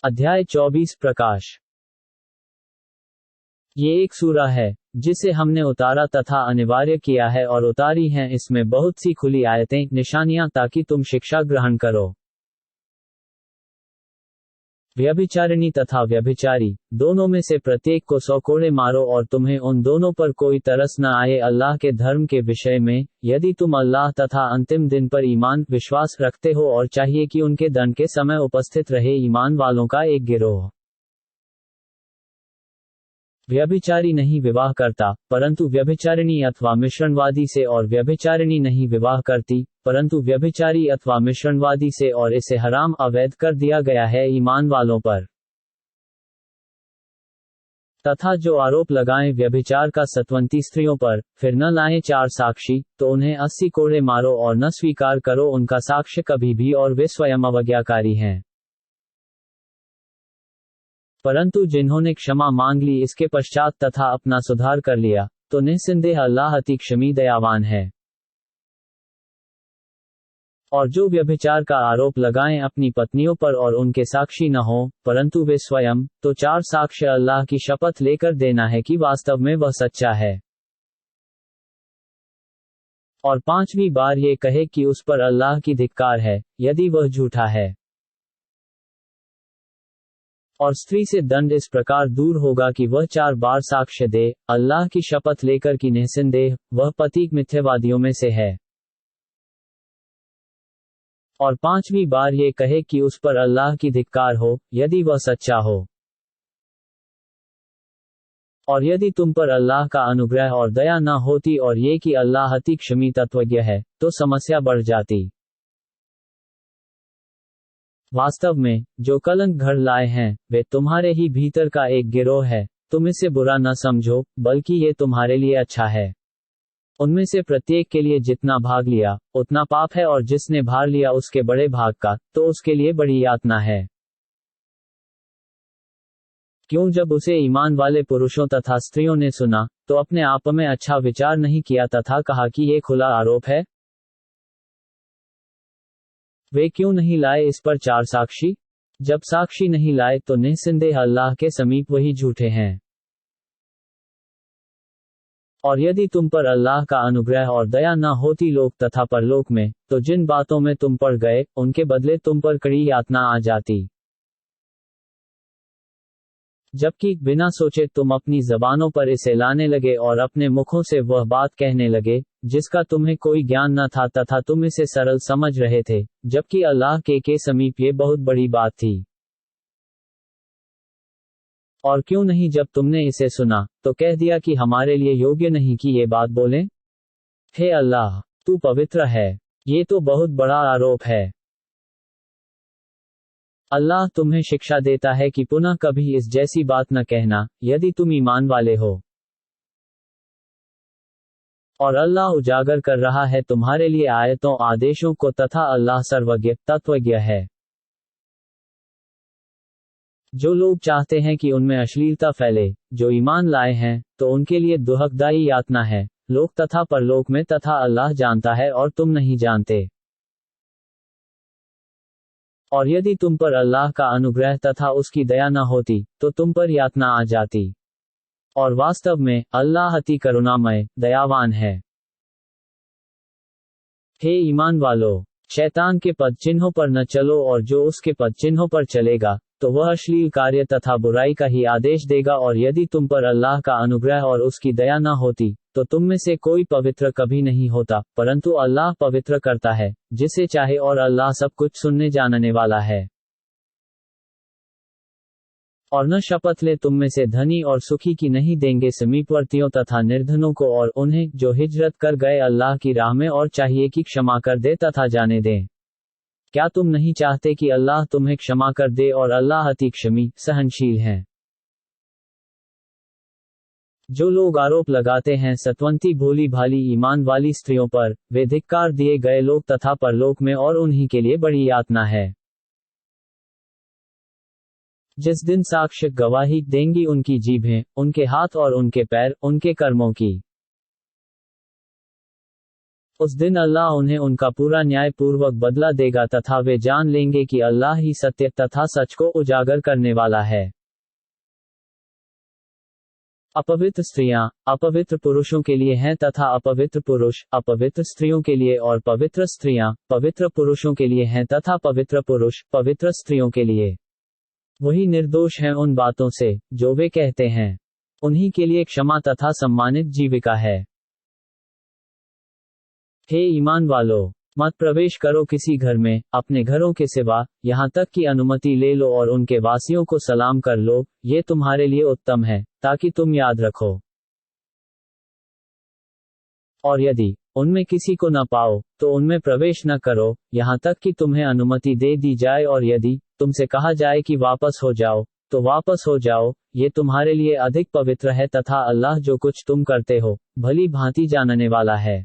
अध्याय 24 प्रकाश। ये एक सूरा है जिसे हमने उतारा तथा अनिवार्य किया है और उतारी हैं इसमें बहुत सी खुली आयतें, निशानियां, ताकि तुम शिक्षा ग्रहण करो। व्यभिचारिणी तथा व्यभिचारी दोनों में से प्रत्येक को 100 कोड़े मारो और तुम्हें उन दोनों पर कोई तरस न आए अल्लाह के धर्म के विषय में, यदि तुम अल्लाह तथा अंतिम दिन पर ईमान विश्वास रखते हो और चाहिए कि उनके दंड के समय उपस्थित रहे ईमान वालों का एक गिरोह। व्यभिचारी नहीं विवाह करता परंतु व्यभिचारिणी अथवा मिश्रणवादी से, और व्यभिचारिणी नहीं विवाह करती परंतु व्यभिचारी अथवा मिश्रणवादी से, और इसे हराम अवैध कर दिया गया है ईमान वालों पर। तथा जो आरोप लगाएं व्यभिचार का सत्वंती स्त्रियों पर, फिर न लाएं 4 साक्षी, तो उन्हें 80 कोड़े मारो और न स्वीकार करो उनका साक्ष्य कभी भी, और वे स्वयं अवज्ञाकारी हैं। परंतु जिन्होंने क्षमा मांग ली इसके पश्चात तथा अपना सुधार कर लिया, तो निस्संदेह अल्लाह अति क्षमी दयावान है। और जो व्यभिचार का आरोप लगाएं अपनी पत्नियों पर और उनके साक्षी न हो परंतु वे स्वयं, तो 4 साक्ष्य अल्लाह की शपथ लेकर देना है कि वास्तव में वह सच्चा है। और 5वीं बार ये कहे कि उस पर अल्लाह की धिक्कार है, यदि वह झूठा है। और स्त्री से दंड इस प्रकार दूर होगा कि वह 4 बार साक्ष्य दे, अल्लाह की शपथ लेकर कि निस्संदेह वह पतिक मिथ्यावादियों में से है। और 5वीं बार ये कहे कि उस पर अल्लाह की धिक्कार हो, यदि वह सच्चा हो। और यदि तुम पर अल्लाह का अनुग्रह और दया न होती और ये कि अल्लाह अति क्षमी तत्वज्ञ है, तो समस्या बढ़ जाती। वास्तव में जो कलंक घर लाए हैं वे तुम्हारे ही भीतर का एक गिरोह है। तुम इसे बुरा न समझो, बल्कि ये तुम्हारे लिए अच्छा है। उनमें से प्रत्येक के लिए जितना भाग लिया उतना पाप है, और जिसने भार लिया उसके बड़े भाग का, तो उसके लिए बड़ी यातना है। क्यों जब उसे ईमान वाले पुरुषों तथा स्त्रियों ने सुना, तो अपने आप में अच्छा विचार नहीं किया तथा कहा कि ये खुला आरोप है। वे क्यों नहीं लाए इस पर 4 साक्षी? जब साक्षी नहीं लाए तो निस्संदेह अल्लाह के समीप वही झूठे हैं। और यदि तुम पर अल्लाह का अनुग्रह और दया न होती लोक तथा परलोक में, तो जिन बातों में तुम पड़ गए उनके बदले तुम पर कड़ी यातना आ जाती। जबकि बिना सोचे तुम अपनी जबानों पर इसे लाने लगे और अपने मुखों से वह बात कहने लगे जिसका तुम्हें कोई ज्ञान न था तथा तुम इसे सरल समझ रहे थे, जबकि अल्लाह के समीप ये बहुत बड़ी बात थी। और क्यों नहीं जब तुमने इसे सुना, तो कह दिया कि हमारे लिए योग्य नहीं कि ये बात बोलें? हे अल्लाह, तू पवित्र है। ये तो बहुत बड़ा आरोप है। अल्लाह तुम्हें शिक्षा देता है कि पुनः कभी इस जैसी बात न कहना, यदि तुम ईमान वाले हो। और अल्लाह उजागर कर रहा है तुम्हारे लिए आयतों आदेशों को, तथा अल्लाह सर्वज्ञ तत्वज्ञ है। जो लोग चाहते हैं कि उनमें अश्लीलता फैले, जो ईमान लाए हैं, तो उनके लिए दुखदायी यातना है, लोक तथा परलोक में, तथा अल्लाह जानता है और तुम नहीं जानते। और यदि तुम पर अल्लाह का अनुग्रह तथा उसकी दया न होती, तो तुम पर यातना आ जाती। और वास्तव में अल्लाह अति करुणामय दयावान है। हे ईमान वालो, शैतान के पद चिन्हों पर न चलो, और जो उसके पद चिन्हों पर चलेगा तो वह अश्लील कार्य तथा बुराई का ही आदेश देगा। और यदि तुम पर अल्लाह का अनुग्रह और उसकी दया न होती, तो तुम में से कोई पवित्र कभी नहीं होता, परंतु अल्लाह पवित्र करता है जिसे चाहे, और अल्लाह सब कुछ सुनने जानने वाला है। और न शपथ ले तुम में से धनी और सुखी की नहीं देंगे समीपवर्तियों तथा निर्धनों को, और उन्हें जो हिजरत कर गए अल्लाह की राह में, और चाहिए कि क्षमा कर दे तथा जाने दें। क्या तुम नहीं चाहते कि अल्लाह तुम्हें क्षमा कर दे, और अल्लाह अति क्षमी सहनशील है। जो लोग आरोप लगाते हैं सत्वंती भोली भाली ईमान वाली स्त्रियों पर, वे धिक्कार दिए गए लोग तथा परलोक में, और उन्हीं के लिए बड़ी यातना है। जिस दिन साक्ष्य गवाही देंगी उनकी जीभें, उनके हाथ और उनके पैर, उनके कर्मों की। उस दिन अल्लाह उन्हें उनका पूरा न्यायपूर्वक बदला देगा तथा वे जान लेंगे कि अल्लाह ही सत्य तथा सच को उजागर करने वाला है। अपवित्र स्त्रियां अपवित्र पुरुषों के लिए हैं तथा अपवित्र पुरुष अपवित्र स्त्रियों के लिए, और पवित्र स्त्रियां पवित्र पुरुषों के लिए हैं तथा पवित्र पुरुष पवित्र स्त्रियों के लिए। वही निर्दोष हैं उन बातों से जो वे कहते हैं। उन्हीं के लिए क्षमा तथा सम्मानित जीविका है। हे ईमान वालों, मत प्रवेश करो किसी घर में अपने घरों के सिवा, यहाँ तक कि अनुमति ले लो और उनके वासियों को सलाम कर लो, ये तुम्हारे लिए उत्तम है, ताकि तुम याद रखो। और यदि उनमें किसी को न पाओ तो उनमें प्रवेश न करो, यहाँ तक कि तुम्हें अनुमति दे दी जाए, और यदि तुमसे कहा जाए कि वापस हो जाओ तो वापस हो जाओ, ये तुम्हारे लिए अधिक पवित्र है तथा अल्लाह जो कुछ तुम करते हो भली भांति जानने वाला है।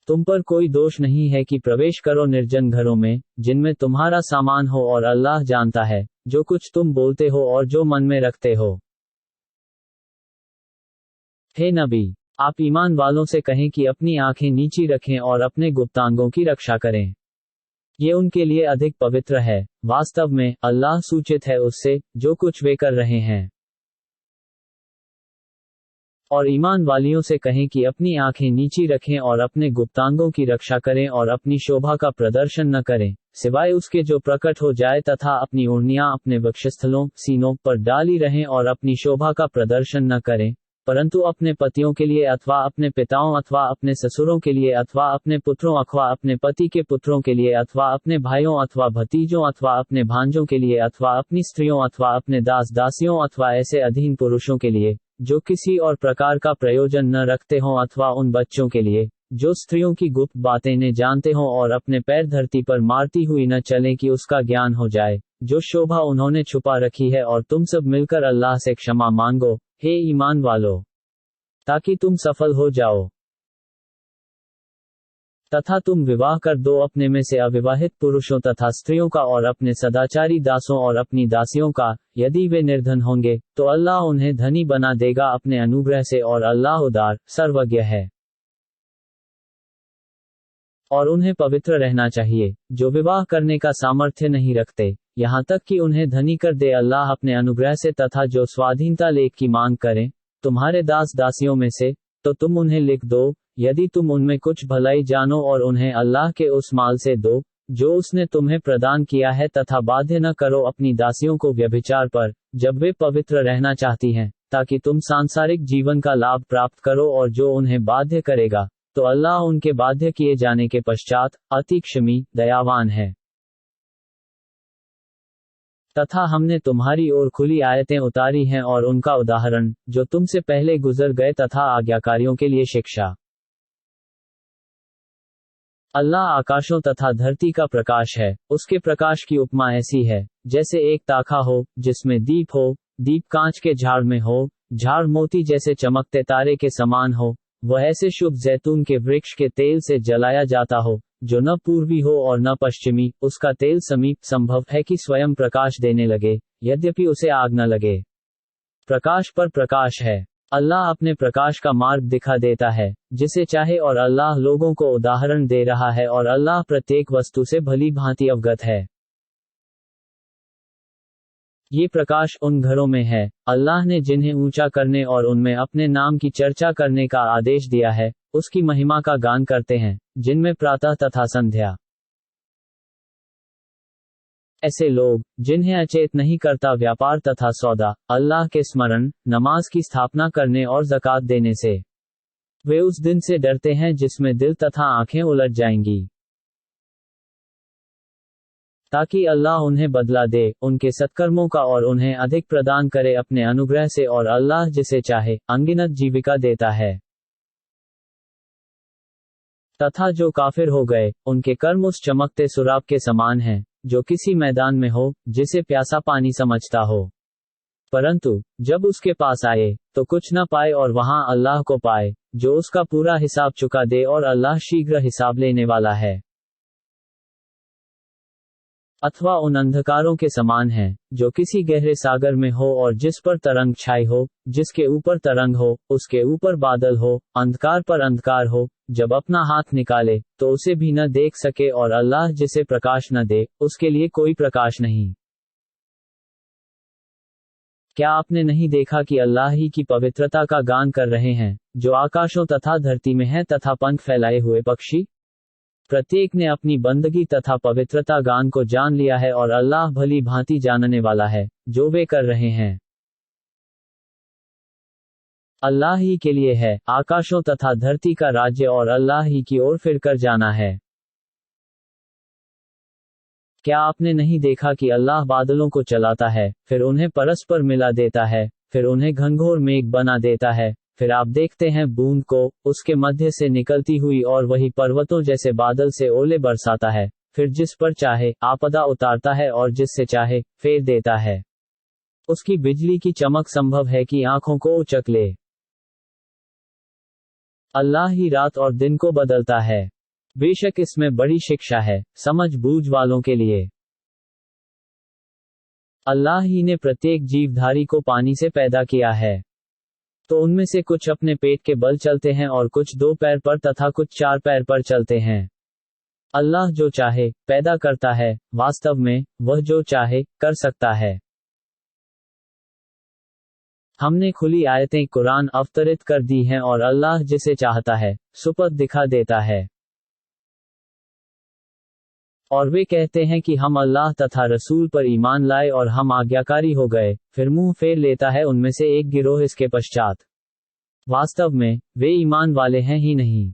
तुम पर कोई दोष नहीं है कि प्रवेश करो निर्जन घरों में जिनमें तुम्हारा सामान हो, और अल्लाह जानता है जो कुछ तुम बोलते हो और जो मन में रखते हो। हे नबी, आप ईमान वालों से कहें कि अपनी आंखें नीची रखें और अपने गुप्तांगों की रक्षा करें, ये उनके लिए अधिक पवित्र है। वास्तव में अल्लाह सूचित है उससे जो कुछ वे कर रहे हैं। और ईमान वालियों से कहें कि अपनी आंखें नीची रखें और अपने गुप्तांगों की रक्षा करें और अपनी शोभा का प्रदर्शन न करें सिवाय उसके जो प्रकट हो जाए, तथा अपनी ओढ़नियां अपने वक्षस्थलों सीनों पर डाली रहें, और अपनी शोभा का प्रदर्शन न करें परंतु अपने पतियों के लिए अथवा अपने पिताओं अथवा अपने ससुरों के लिए अथवा अपने पुत्रों अथवा अपने पति के पुत्रों के लिए अथवा अपने भाइयों अथवा भतीजों अथवा अपने भांजों के लिए अथवा अपनी स्त्रियों अथवा अपने दास दासियों अथवा ऐसे अधीन पुरुषों के लिए जो किसी और प्रकार का प्रयोजन न रखते हों, अथवा उन बच्चों के लिए जो स्त्रियों की गुप्त बातें न जानते हों और अपने पैर धरती पर मारती हुई न चलें कि उसका ज्ञान हो जाए जो शोभा उन्होंने छुपा रखी है। और तुम सब मिलकर अल्लाह से क्षमा मांगो, हे ईमान वालों, ताकि तुम सफल हो जाओ। तथा तुम विवाह कर दो अपने में से अविवाहित पुरुषों तथा स्त्रियों का और अपने सदाचारी दासों और अपनी दासियों का, यदि वे निर्धन होंगे तो अल्लाह उन्हें धनी बना देगा अपने अनुग्रह से, और अल्लाह उदार सर्वज्ञ है। और उन्हें पवित्र रहना चाहिए जो विवाह करने का सामर्थ्य नहीं रखते, यहाँ तक कि उन्हें धनी कर दे अल्लाह अपने अनुग्रह से, तथा जो स्वाधीनता लेख की मांग करें तुम्हारे दास दासियों में से, तो तुम उन्हें लिख दो यदि तुम उनमें कुछ भलाई जानो, और उन्हें अल्लाह के उस माल से दो जो उसने तुम्हें प्रदान किया है, तथा बाध्य न करो अपनी दासियों को व्यभिचार पर जब वे पवित्र रहना चाहती हैं, ताकि तुम सांसारिक जीवन का लाभ प्राप्त करो। और जो उन्हें बाध्य करेगा तो अल्लाह उनके बाध्य किए जाने के पश्चात अति क्षमी दयावान है। तथा हमने तुम्हारी ओर खुली आयतें उतारी हैं और उनका उदाहरण जो तुमसे पहले गुजर गए तथा आज्ञाकारियों के लिए शिक्षा। अल्लाह आकाशों तथा धरती का प्रकाश है, उसके प्रकाश की उपमा ऐसी है जैसे एक ताखा हो जिसमें दीप हो, दीप कांच के झाड़ में हो, झाड़ मोती जैसे चमकते तारे के समान हो, वह ऐसे शुभ जैतून के वृक्ष के तेल से जलाया जाता हो जो न पूर्वी हो और न पश्चिमी, उसका तेल समीप संभव है कि स्वयं प्रकाश देने लगे यद्यपि उसे आग न लगे। प्रकाश पर प्रकाश है। अल्लाह अपने प्रकाश का मार्ग दिखा देता है जिसे चाहे, और अल्लाह लोगों को उदाहरण दे रहा है, और अल्लाह प्रत्येक वस्तु से भली भांति अवगत है। ये प्रकाश उन घरों में है अल्लाह ने जिन्हें ऊंचा करने और उनमें अपने नाम की चर्चा करने का आदेश दिया है, उसकी महिमा का गान करते हैं, जिनमें प्रातः तथा संध्या ऐसे लोग जिन्हें अचेत नहीं करता व्यापार तथा सौदा, अल्लाह के स्मरण, नमाज की स्थापना करने और ज़कात देने से। वे उस दिन से डरते हैं जिसमें दिल तथा आंखें उलट जाएंगी, ताकि अल्लाह उन्हें बदला दे उनके सत्कर्मों का और उन्हें अधिक प्रदान करे अपने अनुग्रह से, और अल्लाह जिसे चाहे अनगिनत जीविका देता है। तथा जो काफिर हो गए उनके कर्म उस चमकते सुराब के समान हैं जो किसी मैदान में हो जिसे प्यासा पानी समझता हो, परंतु जब उसके पास आए तो कुछ न पाए, और वहां अल्लाह को पाए जो उसका पूरा हिसाब चुका दे, और अल्लाह शीघ्र हिसाब लेने वाला है। अथवा उन अंधकारों के समान है जो किसी गहरे सागर में हो और जिस पर तरंग छाई हो, जिसके ऊपर तरंग हो, उसके ऊपर बादल हो, अंधकार पर अंधकार हो, जब अपना हाथ निकाले तो उसे भी न देख सके और अल्लाह जिसे प्रकाश न दे उसके लिए कोई प्रकाश नहीं। क्या आपने नहीं देखा कि अल्लाह ही की पवित्रता का गान कर रहे हैं, जो आकाशों तथा धरती में है तथा पंख फैलाए हुए पक्षी? प्रत्येक ने अपनी बंदगी तथा पवित्रता गान को जान लिया है और अल्लाह भली भांति जानने वाला है जो वे कर रहे हैं। अल्लाह ही के लिए है आकाशों तथा धरती का राज्य और अल्लाह ही की ओर फिर कर जाना है। क्या आपने नहीं देखा कि अल्लाह बादलों को चलाता है, फिर उन्हें परस्पर मिला देता है, फिर उन्हें घनघोर मेघ बना देता है, फिर आप देखते हैं बूंद को उसके मध्य से निकलती हुई और वही पर्वतों जैसे बादल से ओले बरसाता है, फिर जिस पर चाहे आपदा उतारता है और जिससे चाहे फेर देता है। उसकी बिजली की चमक संभव है कि आंखों को उचक ले। अल्लाह ही रात और दिन को बदलता है। बेशक इसमें बड़ी शिक्षा है समझ बूझ वालों के लिए। अल्लाह ही ने प्रत्येक जीवधारी को पानी से पैदा किया है, तो उनमें से कुछ अपने पेट के बल चलते हैं और कुछ 2 पैर पर तथा कुछ 4 पैर पर चलते हैं। अल्लाह जो चाहे पैदा करता है, वास्तव में वह जो चाहे कर सकता है। हमने खुली आयतें कुरान अवतरित कर दी हैं और अल्लाह जिसे चाहता है सुपथ दिखा देता है। और वे कहते हैं कि हम अल्लाह तथा रसूल पर ईमान लाए और हम आज्ञाकारी हो गए, फिर मुंह फेर लेता है उनमें से एक गिरोह इसके पश्चात। वास्तव में वे ईमान वाले हैं ही नहीं।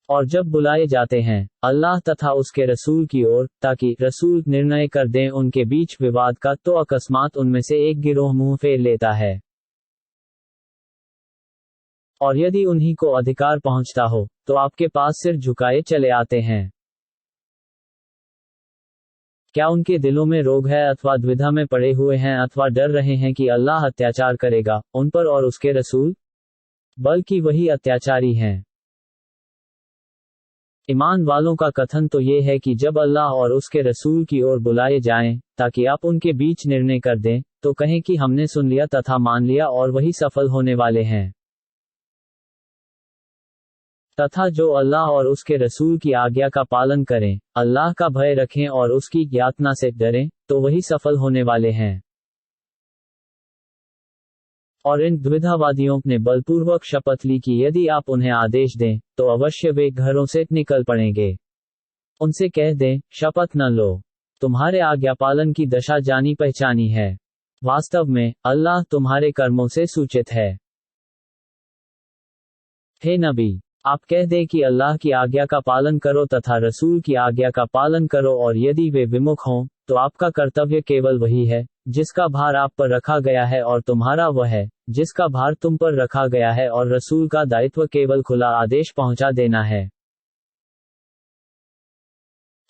और जब बुलाए जाते हैं अल्लाह तथा उसके रसूल की ओर ताकि रसूल निर्णय कर दें उनके बीच विवाद का, तो अकस्मात उनमें से एक गिरोह मुंह फेर लेता है। और यदि उन्हीं को अधिकार पहुंचता हो तो आपके पास सिर झुकाए चले आते हैं। क्या उनके दिलों में रोग है अथवा द्विधा में पड़े हुए हैं अथवा डर रहे हैं कि अल्लाह अत्याचार करेगा उन पर और उसके रसूल? बल्कि वही अत्याचारी हैं। ईमान वालों का कथन तो ये है कि जब अल्लाह और उसके रसूल की ओर बुलाए जाएं ताकि आप उनके बीच निर्णय कर दें, तो कहें कि हमने सुन लिया तथा मान लिया और वही सफल होने वाले हैं। तथा जो अल्लाह और उसके रसूल की आज्ञा का पालन करें, अल्लाह का भय रखें और उसकी यातना से डरें, तो वही सफल होने वाले हैं। और इन द्विधावादियों ने बलपूर्वक शपथ ली कि यदि आप उन्हें आदेश दें तो अवश्य वे घरों से निकल पड़ेंगे। उनसे कह दें, शपथ न लो, तुम्हारे आज्ञा पालन की दशा जानी पहचानी है। वास्तव में अल्लाह तुम्हारे कर्मों से सूचित है। हे नबी, आप कह दें कि अल्लाह की आज्ञा का पालन करो तथा रसूल की आज्ञा का पालन करो, और यदि वे विमुख हों तो आपका कर्तव्य केवल वही है जिसका भार आप पर रखा गया है, और तुम्हारा वह है जिसका भार तुम पर रखा गया है, और रसूल का दायित्व केवल खुला आदेश पहुंचा देना है।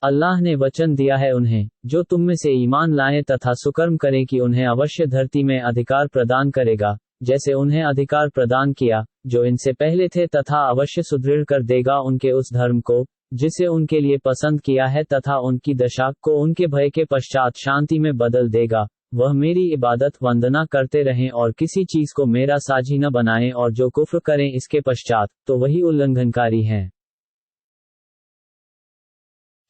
अल्लाह ने वचन दिया है उन्हें जो तुम में से ईमान लाएं तथा सुकर्म करें कि उन्हें अवश्य धरती में अधिकार प्रदान करेगा, जैसे उन्हें अधिकार प्रदान किया जो इनसे पहले थे, तथा अवश्य सुदृढ़ कर देगा उनके उस धर्म को जिसे उनके लिए पसंद किया है, तथा उनकी दशा को उनके भय के पश्चात शांति में बदल देगा। वह मेरी इबादत वंदना करते रहें और किसी चीज को मेरा साझी न बनाएं, और जो कुफ्र करें इसके पश्चात तो वही उल्लंघनकारी हैं।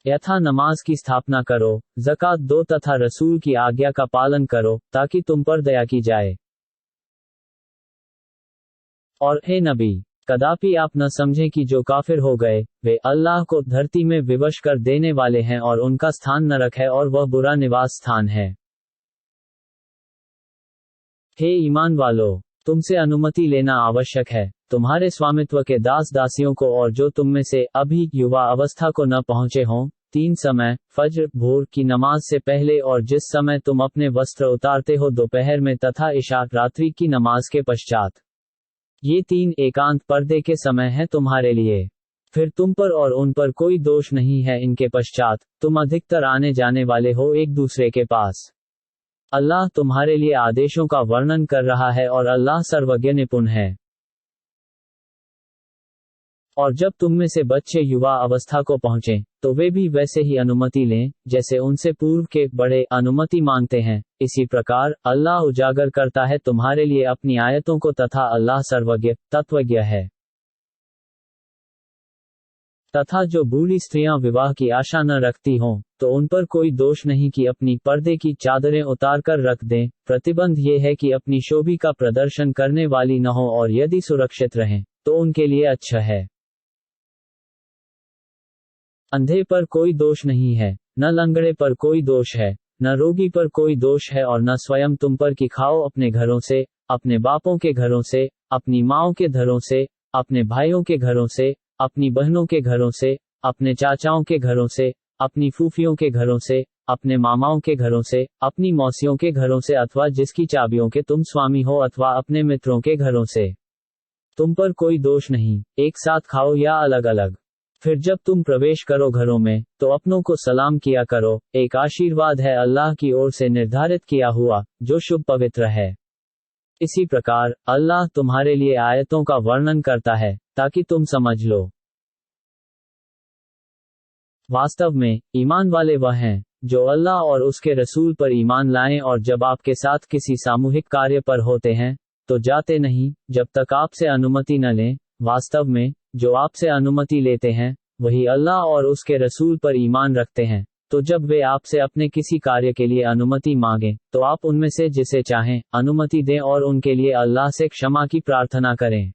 यथा नमाज की स्थापना करो, ज़कात दो तथा रसूल की आज्ञा का पालन करो ताकि तुम पर दया की जाए। और हे नबी, कदापि आप न समझें कि जो काफिर हो गए वे अल्लाह को धरती में विवश कर देने वाले हैं, और उनका स्थान नरक है और वह बुरा निवास स्थान है। हे ईमान वालो, तुमसे अनुमति लेना आवश्यक है तुम्हारे स्वामित्व के दास दासियों को, और जो तुम में से अभी युवा अवस्था को न पहुंचे हों, 3 समय फज्र भोर की नमाज से पहले, और जिस समय तुम अपने वस्त्र उतारते हो दोपहर में, तथा इशा रात्रि की नमाज के पश्चात। ये 3 एकांत पर्दे के समय हैं तुम्हारे लिए। फिर तुम पर और उन पर कोई दोष नहीं है इनके पश्चात तुम अधिकतर आने जाने वाले हो एक दूसरे के पास। अल्लाह तुम्हारे लिए आदेशों का वर्णन कर रहा है और अल्लाह सर्वज्ञ निपुण है। और जब तुम में से बच्चे युवा अवस्था को पहुंचें, तो वे भी वैसे ही अनुमति लें, जैसे उनसे पूर्व के बड़े अनुमति मांगते हैं। इसी प्रकार अल्लाह उजागर करता है तुम्हारे लिए अपनी आयतों को, तथा अल्लाह सर्वज्ञ तत्वज्ञ है। तथा जो बूढ़ी स्त्रियां विवाह की आशा न रखती हों, तो उन पर कोई दोष नहीं कि अपनी पर्दे की चादरें उतार कर रख दें। प्रतिबंध ये है कि अपनी शोभी का प्रदर्शन करने वाली न हो, और यदि सुरक्षित रहें तो उनके लिए अच्छा है। अंधे पर कोई दोष नहीं है, न लंगड़े पर कोई दोष है, न रोगी पर कोई दोष है, और न स्वयं तुम पर कि खाओ अपने घरों से, अपने बापों के घरों से, अपनी माँओं के घरों से, अपने भाइयों के घरों से, अपनी बहनों के घरों से, अपने चाचाओं के घरों से, अपनी फूफियों के घरों से, अपने मामाओं के घरों से, अपनी मौसियों के घरों से, अथवा जिसकी चाबियों के तुम स्वामी हो, अथवा अपने मित्रों के घरों से। तुम पर कोई दोष नहीं, एक साथ खाओ या अलग अलग। फिर जब तुम प्रवेश करो घरों में, तो अपनों को सलाम किया करो। एक आशीर्वाद है अल्लाह की ओर से निर्धारित किया हुआ, जो शुभ पवित्र है। इसी प्रकार अल्लाह तुम्हारे लिए आयतों का वर्णन करता है, ताकि तुम समझ लो। वास्तव में ईमान वाले वह हैं, जो अल्लाह और उसके रसूल पर ईमान लाएं, और जब आपके साथ किसी सामूहिक कार्य पर होते हैं, तो जाते नहीं, जब तक आपसे अनुमति न लें। वास्तव में जो आपसे अनुमति लेते हैं, वही अल्लाह और उसके रसूल पर ईमान रखते हैं। तो जब वे आपसे अपने किसी कार्य के लिए अनुमति मांगें, तो आप उनमें से जिसे चाहें अनुमति दें, और उनके लिए अल्लाह से क्षमा की प्रार्थना करें।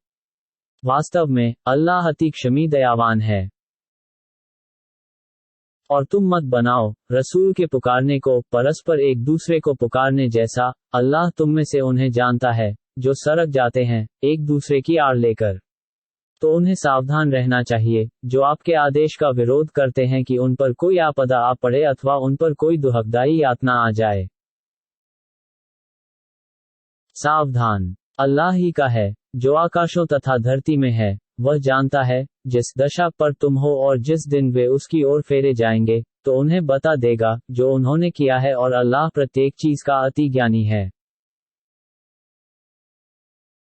वास्तव में अल्लाह अति क्षमी दयावान है। और तुम मत बनाओ रसूल के पुकारने को परस्पर एक दूसरे को पुकारने जैसा, अल्लाह तुम में से उन्हें जानता है जो सड़क जाते हैं एक दूसरे की आड़ लेकर। तो उन्हें सावधान रहना चाहिए जो आपके आदेश का विरोध करते हैं, कि उन पर कोई आपदा आ पड़े, अथवा उन पर कोई दुखदाई यातना आ जाए। सावधान अल्लाह ही का है, जो आकाशों तथा धरती में है। वह जानता है जिस दशा पर तुम हो, और जिस दिन वे उसकी ओर फेरे जाएंगे, तो उन्हें बता देगा जो उन्होंने किया है, और अल्लाह प्रत्येक चीज का अति ज्ञानी है।